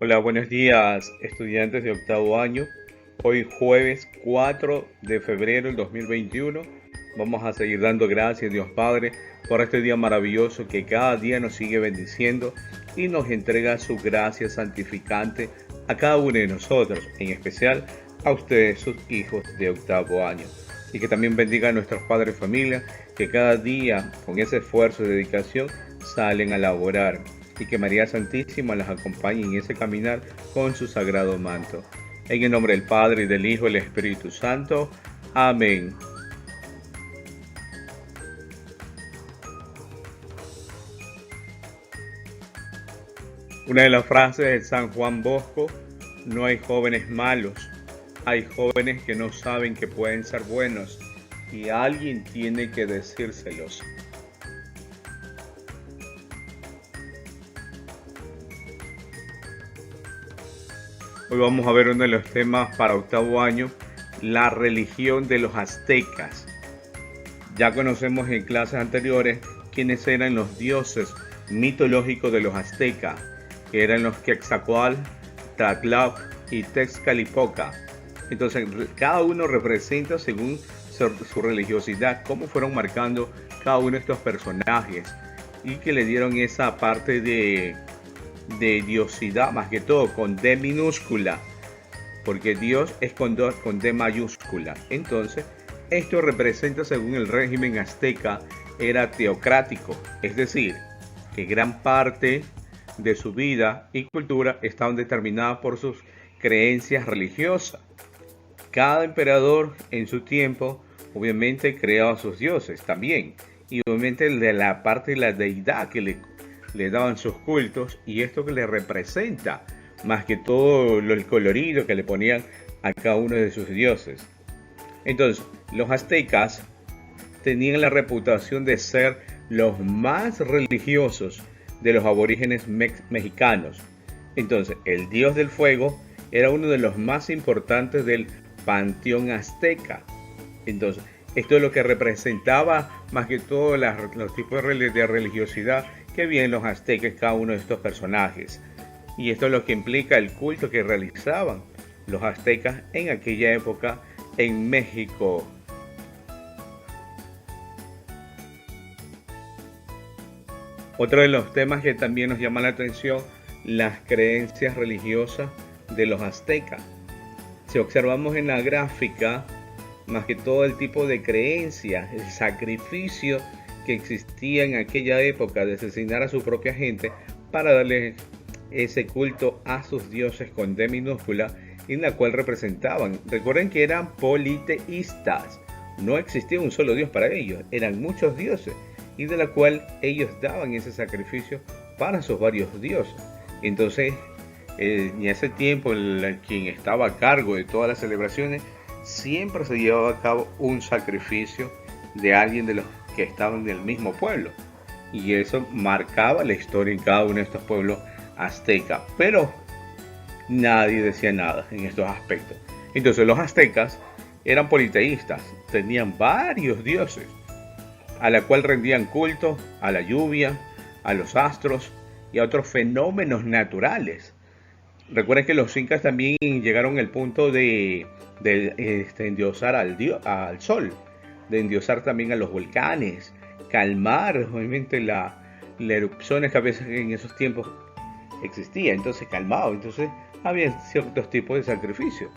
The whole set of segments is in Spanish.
Hola, buenos días, estudiantes de octavo año. Hoy jueves 4 de febrero del 2021. Vamos a seguir dando gracias a Dios Padre por este día maravilloso que cada día nos sigue bendiciendo y nos entrega su gracia santificante a cada uno de nosotros, en especial a ustedes, sus hijos de octavo año. Y que también bendiga a nuestros padres y familia que cada día con ese esfuerzo y dedicación salen a laborar y que María Santísima las acompañe en ese caminar con su sagrado manto. En el nombre del Padre, y del Hijo, y del Espíritu Santo. Amén. Una de las frases de San Juan Bosco: no hay jóvenes malos, hay jóvenes que no saben que pueden ser buenos y alguien tiene que decírselos. Hoy vamos a ver uno de los temas para octavo año, la religión de los aztecas. Ya conocemos en clases anteriores quiénes eran los dioses mitológicos de los aztecas, que eran los Quetzalcóatl, Tlaloc y Texcalipoca. Entonces, cada uno representa según su religiosidad, cómo fueron marcando cada uno de estos personajes y que le dieron esa parte de diosidad, más que todo con D minúscula, porque Dios es con D mayúscula. Entonces, esto representa, según el régimen azteca, era teocrático, es decir, que gran parte de su vida y cultura estaban determinadas por sus creencias religiosas. Cada emperador en su tiempo obviamente creaba sus dioses también, y obviamente de la parte de la deidad que le daban sus cultos, y esto que le representa más que todo el colorido que le ponían a cada uno de sus dioses. Entonces, los aztecas tenían la reputación de ser los más religiosos de los aborígenes mexicanos. Entonces, el dios del fuego era uno de los más importantes del panteón azteca. Entonces, esto es lo que representaba más que todo los tipos de religiosidad que vienen los aztecas, cada uno de estos personajes. Y esto es lo que implica el culto que realizaban los aztecas en aquella época en México. Otro de los temas que también nos llama la atención, las creencias religiosas de los aztecas. Si observamos en la gráfica, más que todo el tipo de creencias, el sacrificio que existía en aquella época de asesinar a su propia gente para darle ese culto a sus dioses con D minúscula, en la cual representaban. Recuerden que eran politeístas, no existía un solo dios para ellos, eran muchos dioses, y de la cual ellos daban ese sacrificio para sus varios dioses. Entonces, en ese tiempo, quien estaba a cargo de todas las celebraciones, siempre se llevaba a cabo un sacrificio de alguien de los que estaban del mismo pueblo, y eso marcaba la historia en cada uno de estos pueblos aztecas, pero nadie decía nada en estos aspectos. Entonces, los aztecas eran politeístas, tenían varios dioses a la cual rendían culto a la lluvia, a los astros y a otros fenómenos naturales. Recuerden que los incas también llegaron al punto de endiosar al sol, de endiosar también a los volcanes, calmar obviamente las erupciones que a veces en esos tiempos existía, entonces calmaba. Entonces había ciertos tipos de sacrificios.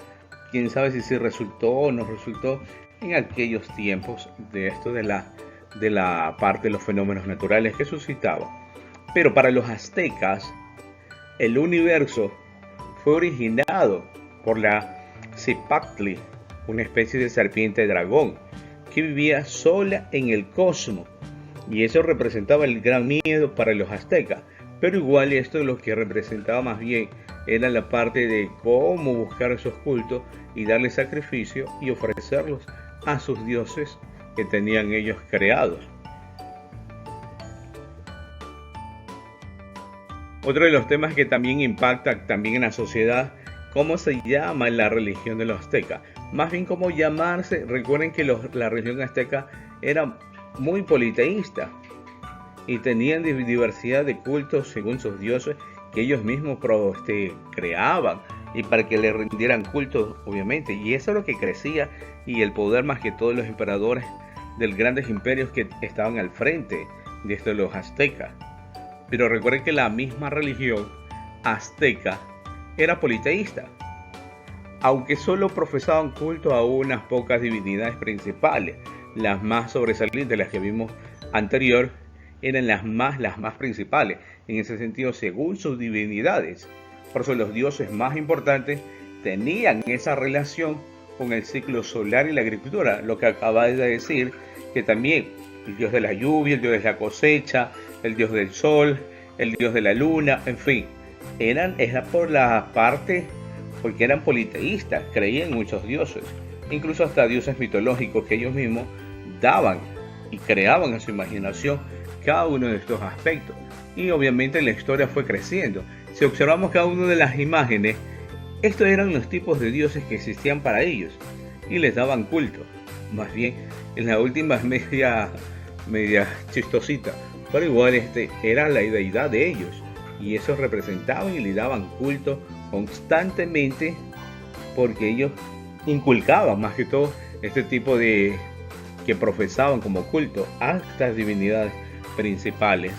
Quién sabe si resultó o no resultó en aquellos tiempos de esto de la parte de los fenómenos naturales que suscitaba. Pero para los aztecas, el universo fue originado por la Cipactli, una especie de serpiente dragón que vivía sola en el cosmos, y eso representaba el gran miedo para los aztecas. Pero igual esto lo que representaba más bien era la parte de cómo buscar esos cultos y darle sacrificio y ofrecerlos a sus dioses que tenían ellos creados. Otro de los temas que también impacta también en la sociedad, cómo se llama la religión de los aztecas. Más bien cómo llamarse. Recuerden que la religión azteca era muy politeísta y tenían diversidad de cultos según sus dioses que ellos mismos creaban y para que le rindieran culto, obviamente. Y eso es lo que crecía y el poder más que todos los emperadores de los grandes imperios que estaban al frente de esto de los aztecas. Pero recuerden que la misma religión azteca era politeísta, aunque solo profesaban culto a unas pocas divinidades principales. Las más sobresalientes, las que vimos anterior, eran las más principales, en ese sentido, según sus divinidades. Por eso los dioses más importantes tenían esa relación con el ciclo solar y la agricultura, lo que acaba de decir, que también el dios de la lluvia, el dios de la cosecha, el dios del sol, el dios de la luna, en fin, era por la parte, porque eran politeístas, creían en muchos dioses, incluso hasta dioses mitológicos que ellos mismos daban y creaban en su imaginación cada uno de estos aspectos. Y obviamente la historia fue creciendo. Si observamos cada una de las imágenes, estos eran los tipos de dioses que existían para ellos y les daban culto. Más bien, en la última es media chistosita, pero igual era la deidad de ellos y eso representaban y le daban culto constantemente porque ellos inculcaban más que todo este tipo de que profesaban como culto a estas divinidades principales.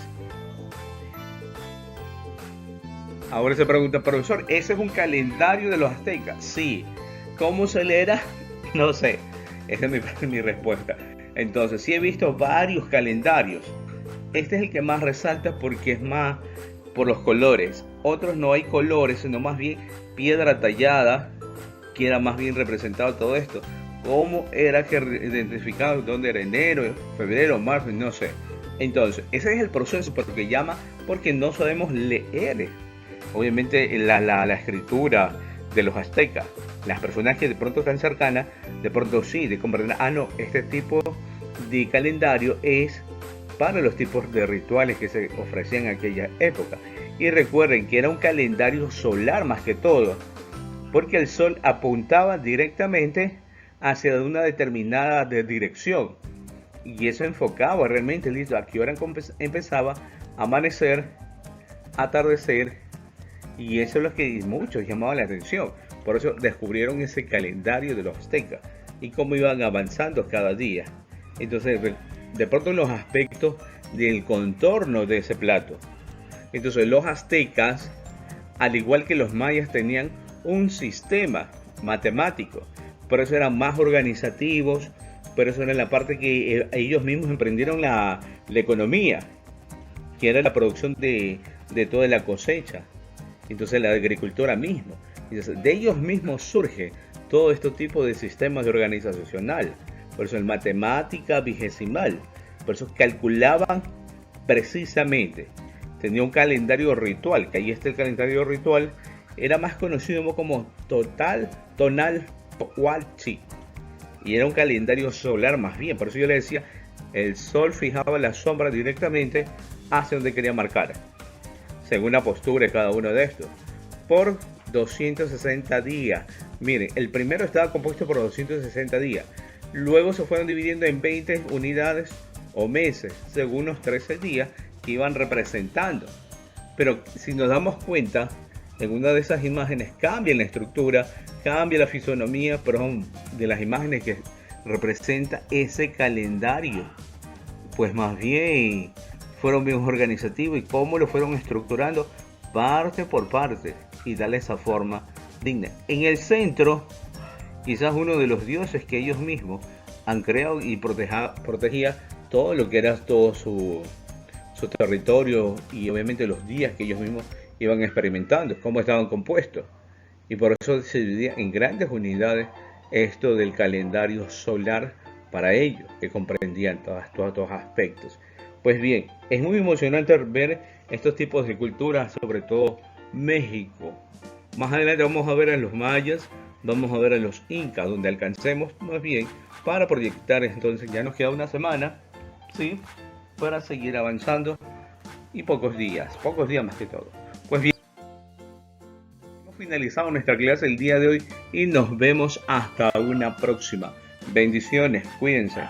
Ahora se pregunta, profesor, ¿ese es un calendario de los aztecas? Sí. ¿Cómo se leerá? No sé. Esa es mi respuesta. Entonces, sí he visto varios calendarios. Este es el que más resalta porque es más por los colores. Otros no hay colores, sino más bien piedra tallada, que era más bien representado todo esto. ¿Cómo era que identificaba dónde era enero, febrero, marzo? No sé. Entonces, ese es el proceso porque no sabemos leer. Obviamente la escritura de los aztecas, las personas que de pronto están cercanas, de pronto sí, de comprender, no, este tipo de calendario es para los tipos de rituales que se ofrecían en aquella época. Y recuerden que era un calendario solar más que todo, porque el sol apuntaba directamente hacia una determinada dirección. Y eso enfocaba realmente, listo, a qué hora empezaba a amanecer, atardecer. Y eso es lo que muchos llamaban la atención. Por eso descubrieron ese calendario de los aztecas y cómo iban avanzando cada día. Entonces, de pronto los aspectos del contorno de ese plato. Entonces, los aztecas, al igual que los mayas, tenían un sistema matemático. Por eso eran más organizativos. Por eso era la parte que ellos mismos emprendieron la economía, que era la producción de toda la cosecha. Entonces la agricultura misma. Entonces, de ellos mismos surge todo este tipo de sistemas de organizacional. Por eso el matemática vigesimal. Por eso calculaban precisamente. Tenía un calendario ritual, que ahí está el calendario ritual. Era más conocido como tonal Hualchi. Y era un calendario solar más bien. Por eso yo le decía, el sol fijaba la sombra directamente hacia donde quería marcar, según la postura de cada uno de estos, por 260 días. Miren, el primero estaba compuesto por 260 días. Luego se fueron dividiendo en 20 unidades o meses, según los 13 días que iban representando. Pero si nos damos cuenta, en una de esas imágenes cambia la estructura, cambia la fisonomía, perdón, de las imágenes que representa ese calendario. Pues más bien fueron bien organizativos y cómo lo fueron estructurando parte por parte y darle esa forma digna. En el centro, quizás uno de los dioses que ellos mismos han creado y protegía todo lo que era todo su territorio y obviamente los días que ellos mismos iban experimentando, cómo estaban compuestos. Y por eso se dividía en grandes unidades esto del calendario solar para ellos, que comprendían todos estos aspectos. Pues bien, es muy emocionante ver estos tipos de culturas, sobre todo México. Más adelante vamos a ver a los mayas, vamos a ver a los incas, donde alcancemos más bien para proyectar. Entonces ya nos queda una semana, ¿sí?, para seguir avanzando y pocos días más que todo. Pues bien, hemos finalizado nuestra clase el día de hoy y nos vemos hasta una próxima. Bendiciones, cuídense.